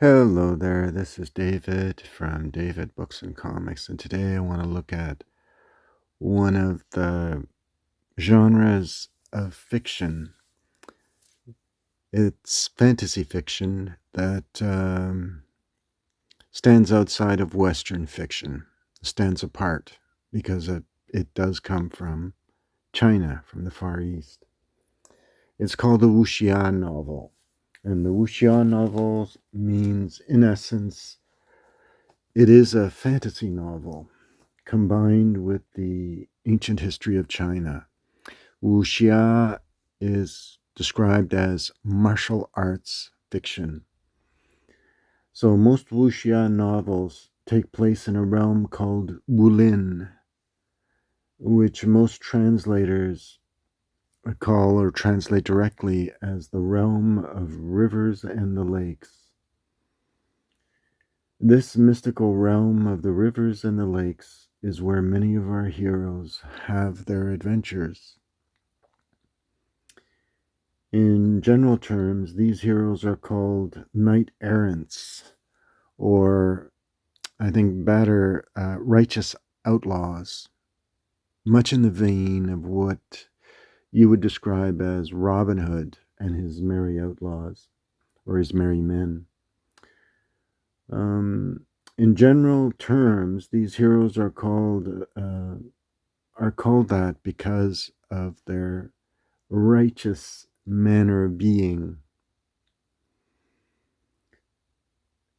Hello there, this is David from David Books and Comics, and today I want to look at one of the genres of fiction. It's fantasy fiction that stands outside of Western fiction, stands apart because it does come from China, from the Far East. It's called the Wuxia novel, and the Wuxia novel means, in essence, it is a fantasy novel combined with the ancient history of China. Wuxia is described as martial arts fiction. So most Wuxia novels take place in a realm called Wulin, which most translators call or translate directly as the realm of rivers and the lakes. This mystical realm of the rivers and the lakes is where many of our heroes have their adventures. In general terms, these heroes are called knight-errants, or I think better, righteous outlaws, much in the vein of what you would describe as Robin Hood and his merry outlaws, or his merry men. In general terms, these heroes are called that because of their righteous manner of being.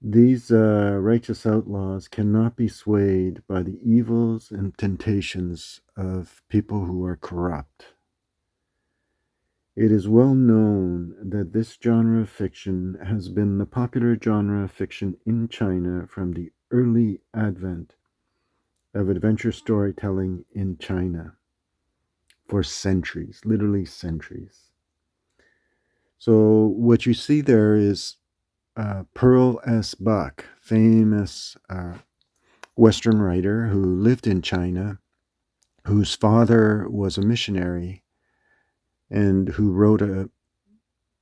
These righteous outlaws cannot be swayed by the evils and temptations of people who are corrupt. It is well known that this genre of fiction has been the popular genre of fiction in China from the early advent of adventure storytelling in China for centuries, literally centuries. So what you see there is Pearl S. Buck, famous Western writer who lived in China, whose father was a missionary, and who wrote a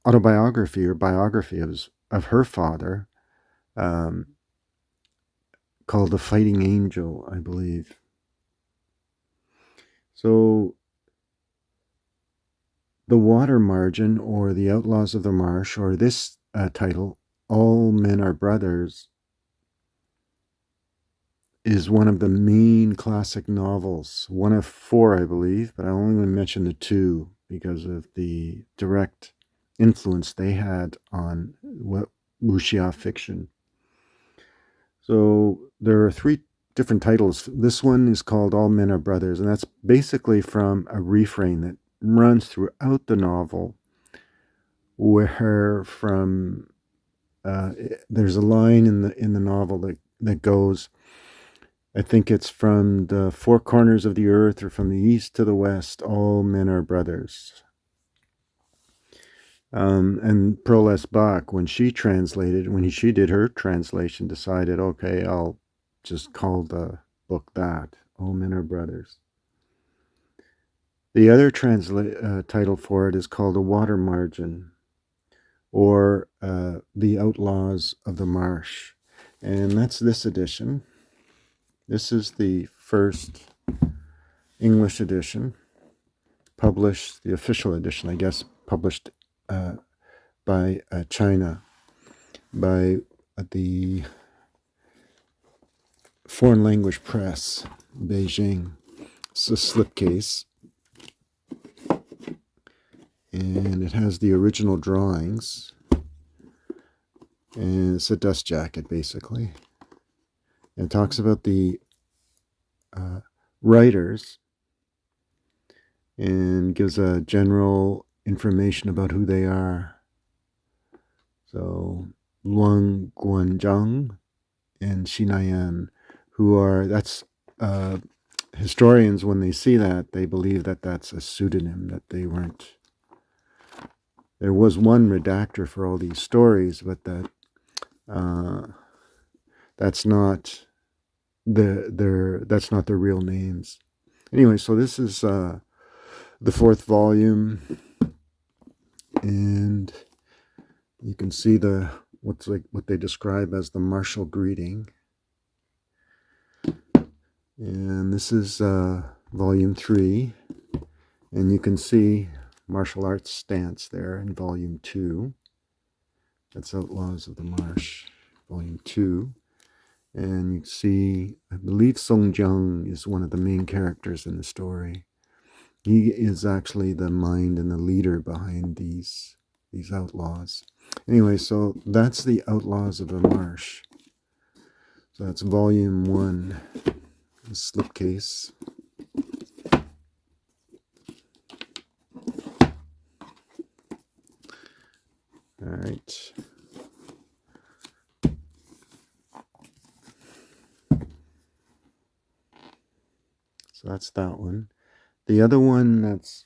autobiography or biography of her father, um, called The Fighting Angel, I believe. So The Water Margin, or The Outlaws of the Marsh, or this title, All Men Are Brothers, is one of the main classic novels, one of four, I believe, but I only mention the two because of the direct influence they had on wuxia fiction. So there are three different titles. This one is called All Men Are Brothers, and that's basically from a refrain that runs throughout the novel, where from there's a line in the novel that goes, I think it's from the four corners of the earth, or from the east to the west, all men are brothers. And Pearl S. Buck, when she did her translation, decided, okay, I'll just call the book that, All Men Are Brothers. The other title for it is called A Water Margin, or The Outlaws of the Marsh. And that's this edition. This is the first English edition, published, the official edition, I guess, published by China, by the Foreign Language Press, Beijing. It's a slipcase, and it has the original drawings, and it's a dust jacket, basically. It talks about the writers and gives a general information about who they are. So Luang Guanzhang and Xinayan, that's historians, when they see that, they believe that that's a pseudonym, that they weren't. There was one redactor for all these stories, but that's not that's not their real names. Anyway, so this is the fourth volume, and you can see the what they describe as the martial greeting. And this is volume 3. And you can see martial arts stance there in volume 2. That's Outlaws of the Marsh, volume 2. And you can see, I believe Song Jiang is one of the main characters in the story. He is actually the mind and the leader behind these outlaws. Anyway, so that's the Outlaws of the Marsh. So that's volume 1, the slipcase. All right. So that's that one. The other one that's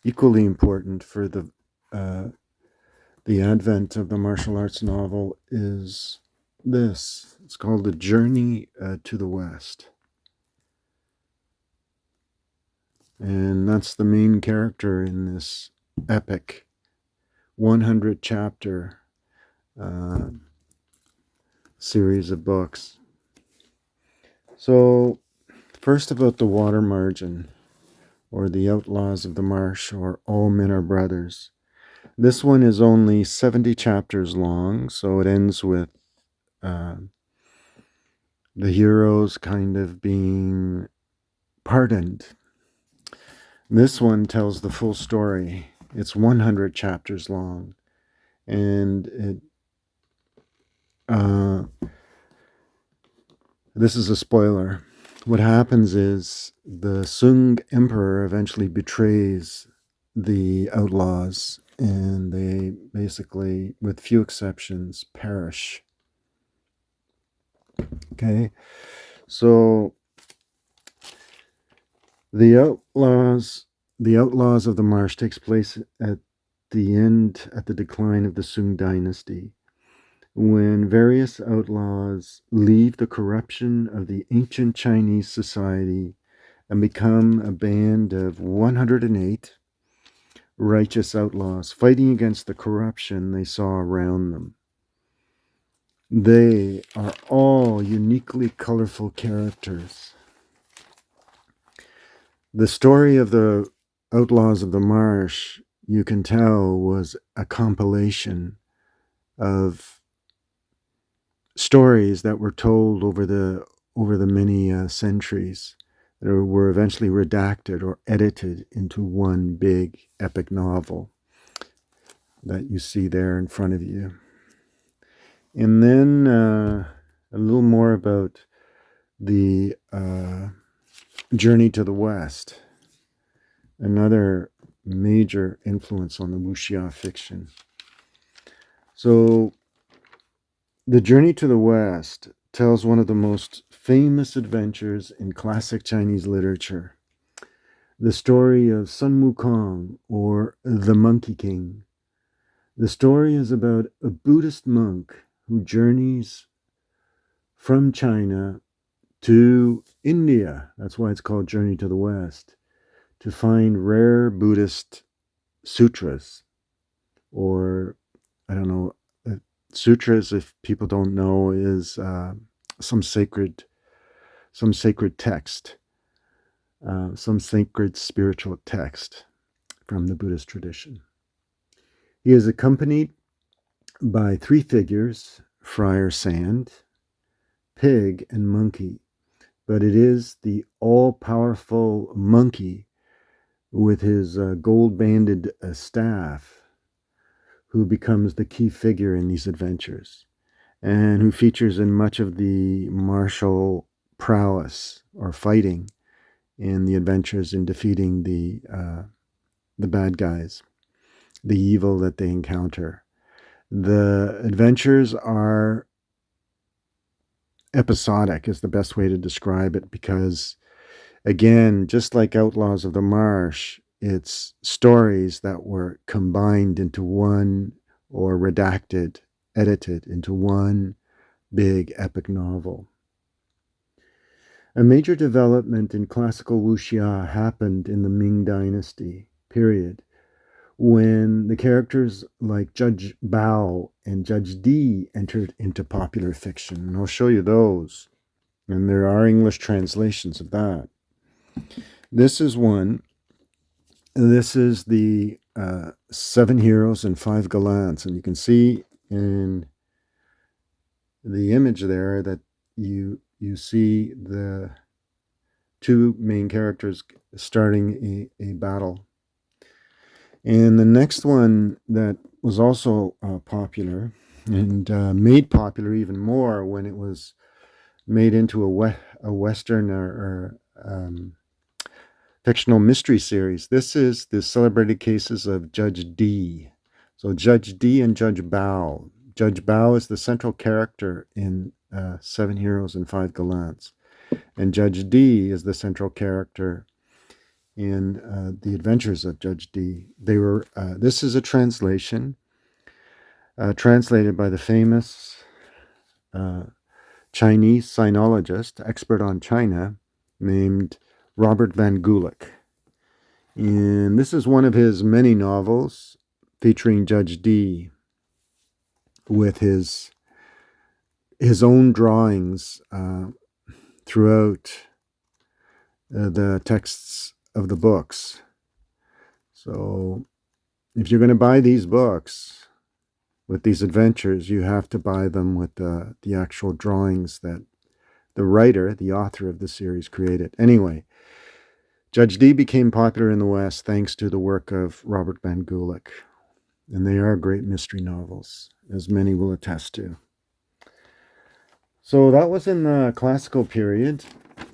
equally important for the advent of the martial arts novel is this. It's called The Journey to the West. And that's the main character in this epic 100 chapter series of books. So, first about the water margin, or the Outlaws of the Marsh, or All Men Are Brothers. This one is only 70 chapters long, so it ends with the heroes kind of being pardoned. This one tells the full story. It's 100 chapters long, and this is a spoiler. What happens is the Sung Emperor eventually betrays the outlaws, and they basically, with few exceptions, perish. Okay, so the Outlaws of the Marsh takes place at the decline of the Sung Dynasty, when various outlaws leave the corruption of the ancient Chinese society and become a band of 108 righteous outlaws fighting against the corruption they saw around them. They are all uniquely colorful characters. The story of the Outlaws of the Marsh, you can tell, was a compilation of stories that were told over the many centuries that were eventually redacted or edited into one big epic novel that you see there in front of you. And then a little more about the Journey to the West, another major influence on the Wuxia fiction. So the Journey to the West tells one of the most famous adventures in classic Chinese literature, the story of Sun Wukong, or the Monkey King. The story is about a Buddhist monk who journeys from China to India, that's why it's called Journey to the West, to find rare Buddhist sutras, or, I don't know, sutras, if people don't know, is some sacred text, some sacred spiritual text from the Buddhist tradition. He is accompanied by 3 figures, Friar Sand, Pig, and Monkey, but it is the all-powerful Monkey with his gold-banded staff who becomes the key figure in these adventures, and who features in much of the martial prowess or fighting in the adventures in defeating the bad guys, the evil that they encounter. The adventures are episodic, is the best way to describe it, because, again, just like Outlaws of the Marsh, it's stories that were combined into one, or redacted, edited into one big epic novel. A major development in classical wuxia happened in the Ming Dynasty period, when the characters like Judge Bao and Judge D entered into popular fiction. And I'll show you those. And there are English translations of that. This is one. This is the 7 Heroes and 5 Gallants. And you can see in the image there that you see the 2 main characters starting a battle. And the next one that was also popular and made popular even more when it was made into a Western or fictional mystery series. This is the Celebrated Cases of Judge D. So Judge D and Judge Bao. Judge Bao is the central character in 7 Heroes and 5 Gallants. And Judge D is the central character in The Adventures of Judge D. They were. This is a translation translated by the famous Chinese sinologist, expert on China, named Robert Van Gulik. And this is one of his many novels featuring Judge D with his own drawings throughout the texts of the books. So if you're going to buy these books with these adventures, you have to buy them with the actual drawings that the writer, the author of the series, created. Anyway, Judge D became popular in the West thanks to the work of Robert Van Gulik. And they are great mystery novels, as many will attest to. So that was in the classical period.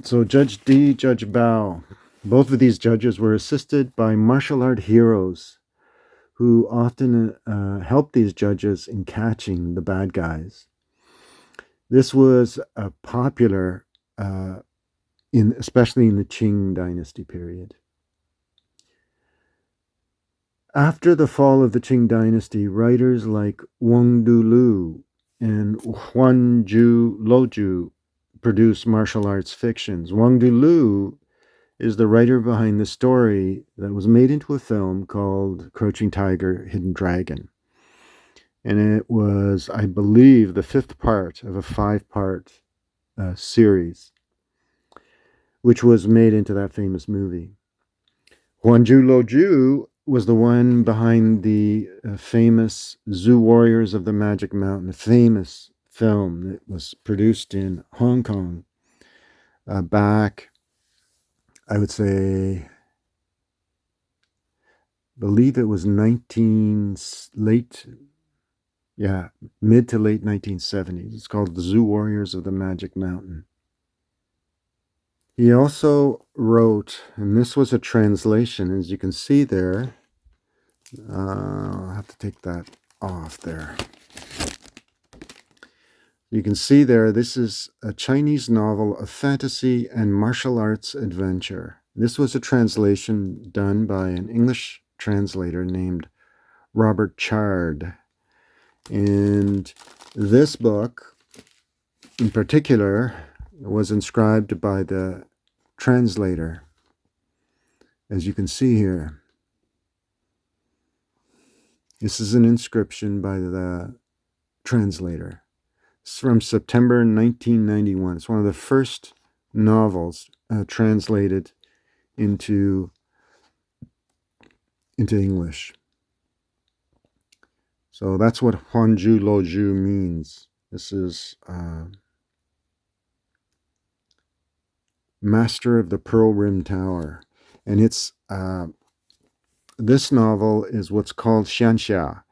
So Judge D, Judge Bao, both of these judges were assisted by martial art heroes who often helped these judges in catching the bad guys. This was popular, especially in the Ming Dynasty period. After the fall of the Qing Dynasty, writers like Wang Dulu and Huanzhu Loju produced martial arts fictions. Wang Dulu is the writer behind the story that was made into a film called Crouching Tiger, Hidden Dragon. And it was, I believe, the 5th part of a 5-part series, which was made into that famous movie. Huanzhu Loju was the one behind the famous Zoo Warriors of the Magic Mountain, a famous film that was produced in Hong Kong back, I would say, believe it was mid to late 1970s. It's called The Zoo Warriors of the Magic Mountain. He also wrote, and this was a translation, as you can see there. I'll have to take that off there. You can see there, this is a Chinese novel of fantasy and martial arts adventure. This was a translation done by an English translator named Robert Chard. And this book, in particular, was inscribed by the translator, as you can see here. This is an inscription by the translator. It's from September 1991. It's one of the first novels translated into English. So that's what Huanzhu Loju means. This is Master of the Pearl Rim Tower. And it's this novel is what's called xianxia,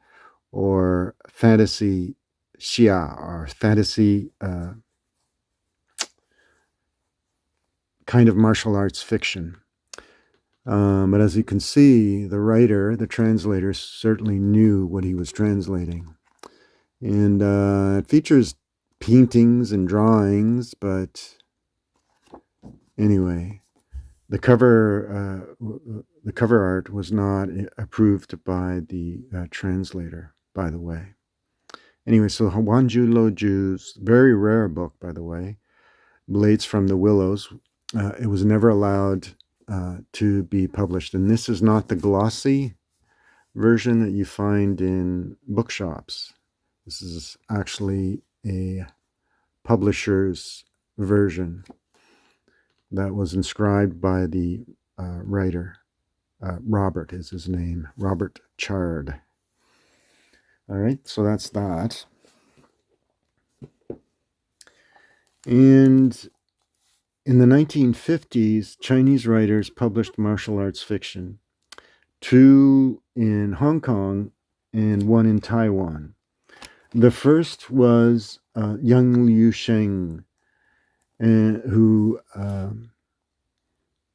or fantasy xia, or fantasy kind of martial arts fiction. But as you can see, the writer, the translator, certainly knew what he was translating. And it features paintings and drawings, but anyway, the cover art was not approved by the translator, by the way. Anyway, so Huanzhu Loju's very rare book, by the way, Blades from the Willows. It was never allowed to be published. And this is not the glossy version that you find in bookshops. This is actually a publisher's version that was inscribed by the writer. Robert is his name, Robert Chard. All right, so that's that. And in the 1950s, Chinese writers published martial arts fiction, 2 in Hong Kong and 1 in Taiwan. The first was Yang Liusheng, who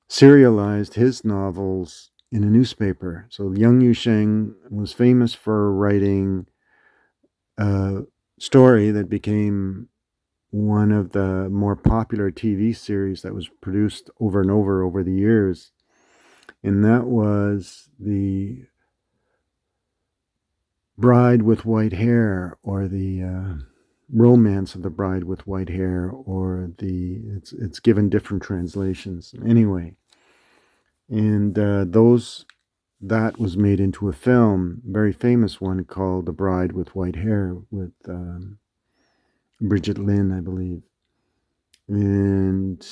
serialized his novels in a newspaper. So Yang Liusheng was famous for writing a story that became one of the more popular TV series that was produced over and over the years. And that was The Bride with White Hair, or the Romance of the Bride with White Hair, or it's given different translations. Anyway, and that was made into a film, a very famous one called The Bride with White Hair, with Bridget Lynn, I believe. And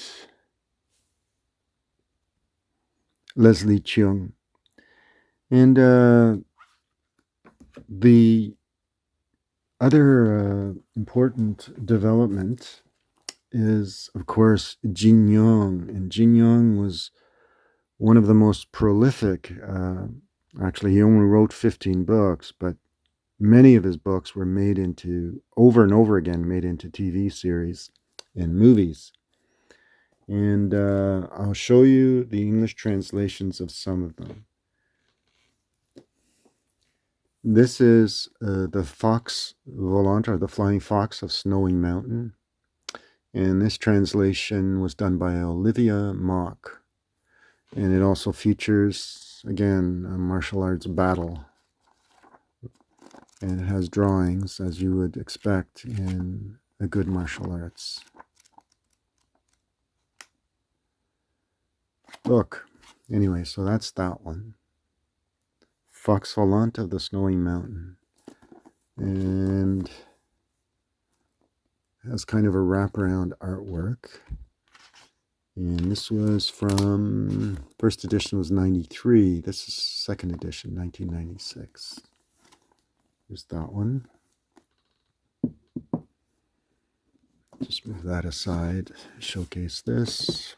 Leslie Cheung. And the other important development is, of course, Jin Yong. And Jin Yong was one of the most prolific. Actually, he only wrote 15 books, but many of his books were made into, over and over again, made into TV series and movies. And I'll show you the English translations of some of them. This is the Fox Volant, or the Flying Fox of Snowy Mountain. And this translation was done by Olivia Mock. And it also features, again, a martial arts battle. And it has drawings, as you would expect in a good martial arts book. Anyway, so that's that one. Fox Volant of the Snowy Mountain. And has kind of a wraparound artwork. And this was from, first edition was 93. This is second edition, 1996. Here's that one. Just move that aside, showcase this.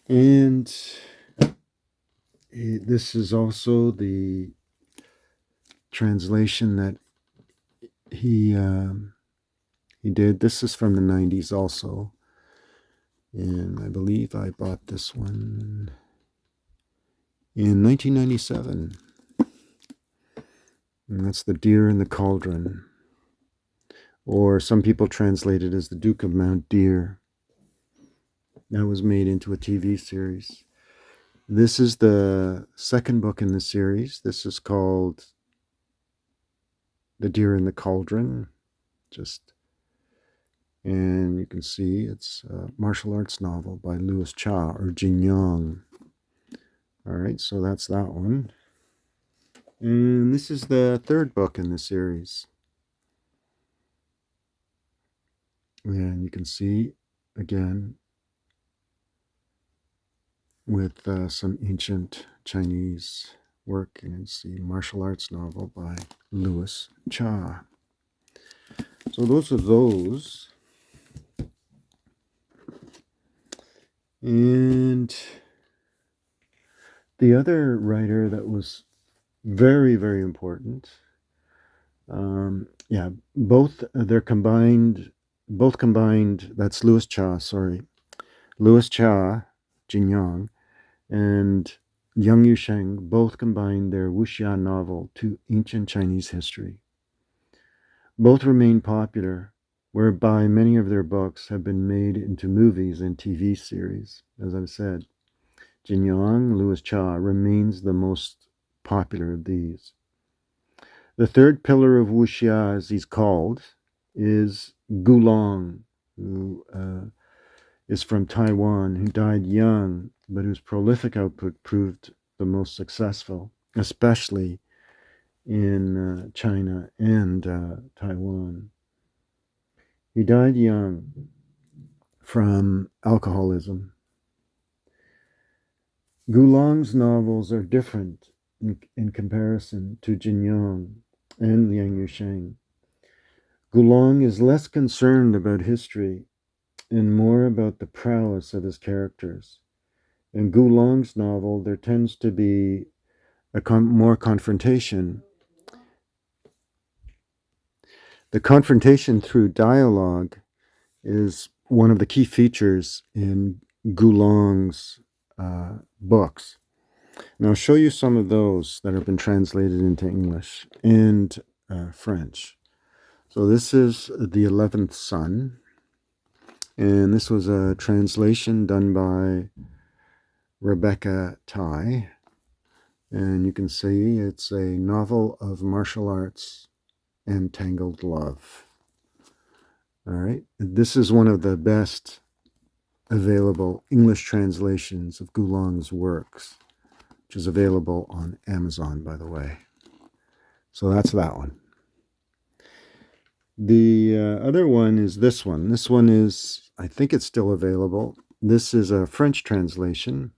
And this is also the translation that he did. This is from the 90s also. And I believe I bought this one in 1997. And that's The Deer in the Cauldron. Or some people translate it as The Duke of Mount Deer. That was made into a TV series. This is the second book in the series. This is called The Deer in the Cauldron. And you can see it's a martial arts novel by Louis Cha, or Jin Yong. All right, so that's that one. And this is the third book in the series. And you can see, again, with some ancient Chinese work, and you see martial arts novel by Louis Cha. So those are those. And the other writer that was very, very important, both combined, that's Louis Cha, Louis Cha, Jin Yong, and Yang Yusheng both combined their Wuxia novel to ancient Chinese history. Both remain popular, whereby many of their books have been made into movies and TV series. As I've said, Jin Yong, Louis Cha remains the most popular of these. The third pillar of Wuxia, as he's called, is Gulong, who is from Taiwan, who died young, but whose prolific output proved the most successful, especially in China and Taiwan. He died young from alcoholism. Gulong's novels are different in comparison to Jinyong and Liang Yusheng. Gulong is less concerned about history and more about the prowess of his characters. In Gulong's novel, there tends to be more confrontation. The confrontation through dialogue is one of the key features in Gulong's books. And I'll show you some of those that have been translated into English and French. So this is The 11th Son, and this was a translation done by Rebecca Tai, and you can see it's a novel of martial arts and tangled love. All right, this is one of the best available English translations of Gulong's works, which is available on Amazon, by the way. So that's that one. The other one is this one. This one is, I think it's still available. This is a French translation.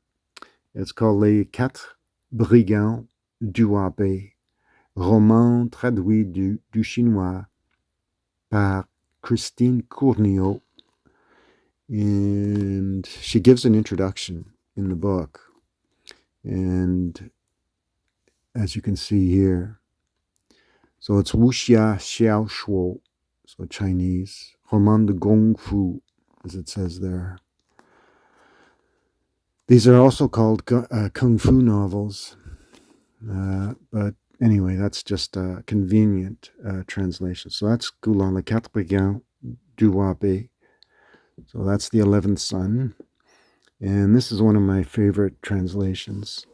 It's called Les Quatre Brigands du Abbé, roman traduit du chinois par Christine Cournillot. And she gives an introduction in the book. And as you can see here, so it's Wuxia Xiao Shuo, so Chinese, roman de Gong Fu, as it says there. These are also called Kung Fu novels, but anyway, that's just a convenient translation. So that's Gulong, Les Quatre Brigands du Abbé. So that's The 11th Son. And this is one of my favorite translations,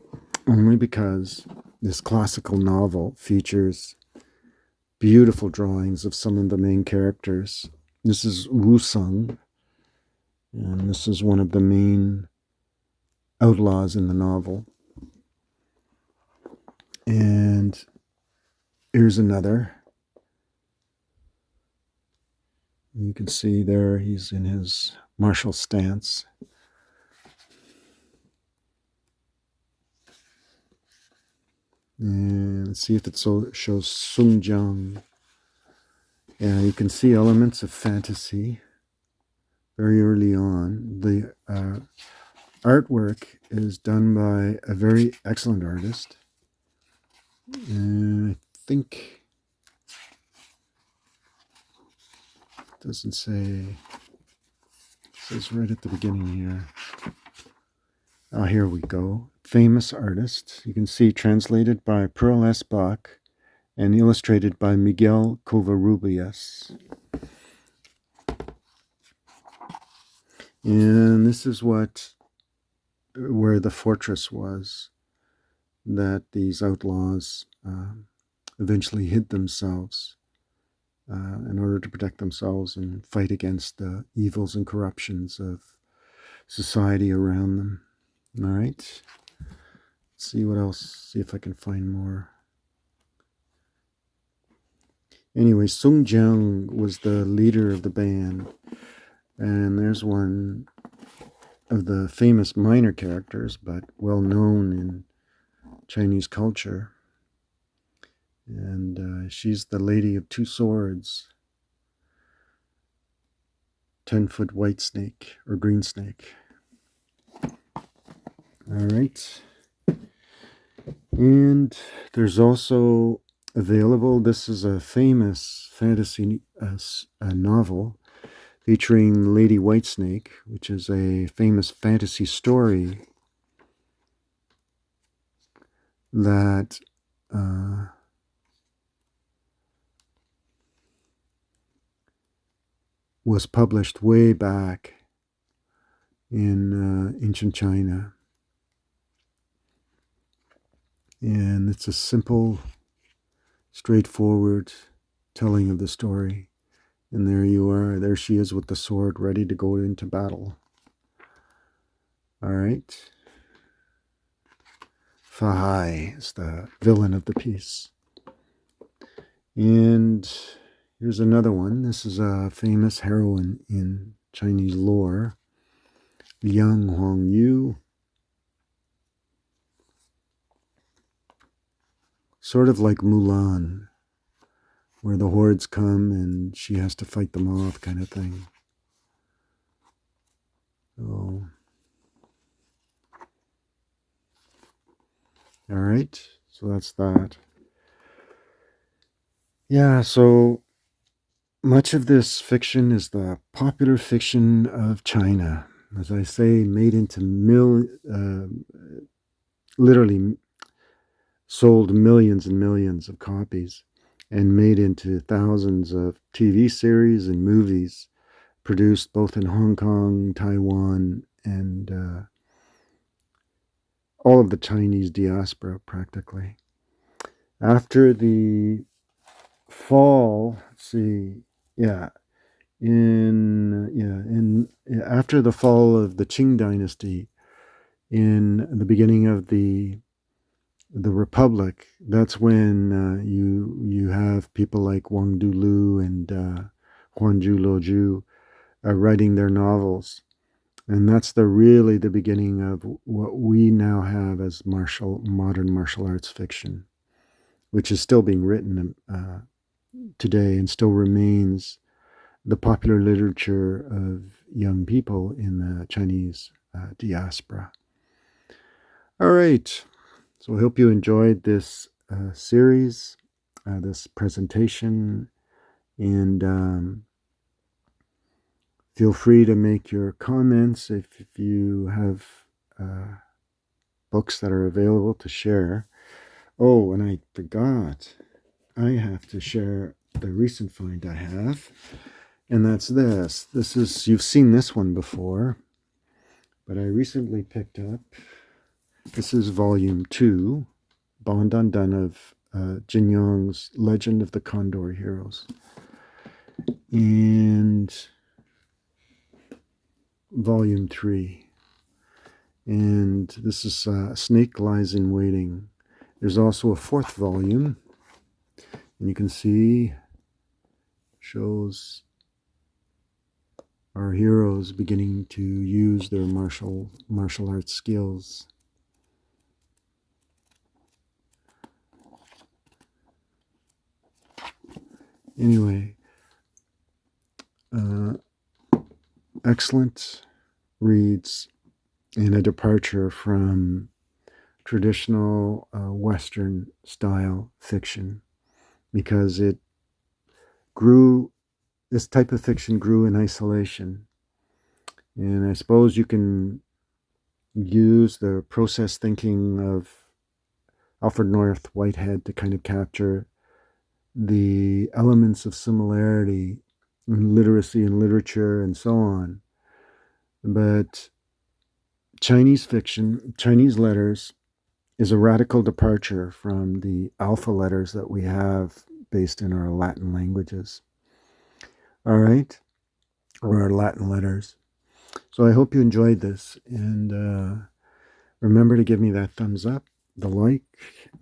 only because this classical novel features beautiful drawings of some of the main characters. This is Wu Sung, and this is one of the main outlaws in the novel. And here's another. You can see there he's in his martial stance. And let's see if it shows Sung Jiang. Yeah, you can see elements of fantasy very early on. The artwork is done by a very excellent artist. And I think it doesn't say, it says right at the beginning here. Oh, here we go. Famous artist. You can see translated by Pearl S. Bach and illustrated by Miguel Covarrubias. And this is where the fortress was that these outlaws eventually hid themselves in order to protect themselves and fight against the evils and corruptions of society around them. All right. Let's see what else, see if I can find more. Anyway, Sung Jiang was the leader of the band. And there's one of the famous minor characters, but well known in Chinese culture. And she's the Lady of Two Swords, 10-foot white snake or green snake. All right. And there's also available, this is a famous fantasy novel featuring Lady Whitesnake, which is a famous fantasy story that was published way back in ancient China. And it's a simple, straightforward telling of the story. And there you are, there she is with the sword ready to go into battle. All right. Fahai is the villain of the piece. And here's another one. This is a famous heroine in Chinese lore, Liang Hongyu. Sort of like Mulan, where the hordes come and she has to fight them off, kind of thing. So, all right, so that's that. Yeah, so much of this fiction is the popular fiction of China. As I say, made into literally sold millions and millions of copies and made into thousands of TV series and movies produced both in Hong Kong, Taiwan, and all of the Chinese diaspora practically. After the fall, after the fall of the Qing Dynasty, in the beginning of the Republic, that's when you have people like Wang Dulu and Huanzhu Luoju writing their novels, and that's really the beginning of what we now have as modern martial arts fiction, which is still being written today and still remains the popular literature of young people in the Chinese diaspora. All right, so I hope you enjoyed this series, this presentation, and feel free to make your comments if you have books that are available to share. Oh, and I forgot, I have to share the recent find I have, and that's this. You've seen this one before, but I recently picked up, this is volume 2, Bon Dun Dun of Jin Yong's Legend of the Condor Heroes. And volume 3. And this is Snake Lies in Waiting. There's also a 4th volume, and you can see, shows our heroes beginning to use their martial arts skills. Anyway, excellent reads and a departure from traditional Western style fiction, because this type of fiction grew in isolation. And I suppose you can use the process thinking of Alfred North Whitehead to kind of capture the elements of similarity in literacy and literature and so on. But Chinese fiction, Chinese letters, is a radical departure from the alpha letters that we have based in our Latin languages. All right, or our Latin letters. So I hope you enjoyed this, and remember to give me that thumbs up, the like.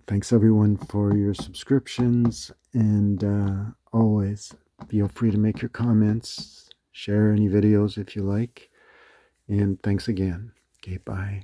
Thanks everyone for your subscriptions, and always feel free to make your comments, share any videos if you like, and thanks again. Okay, bye.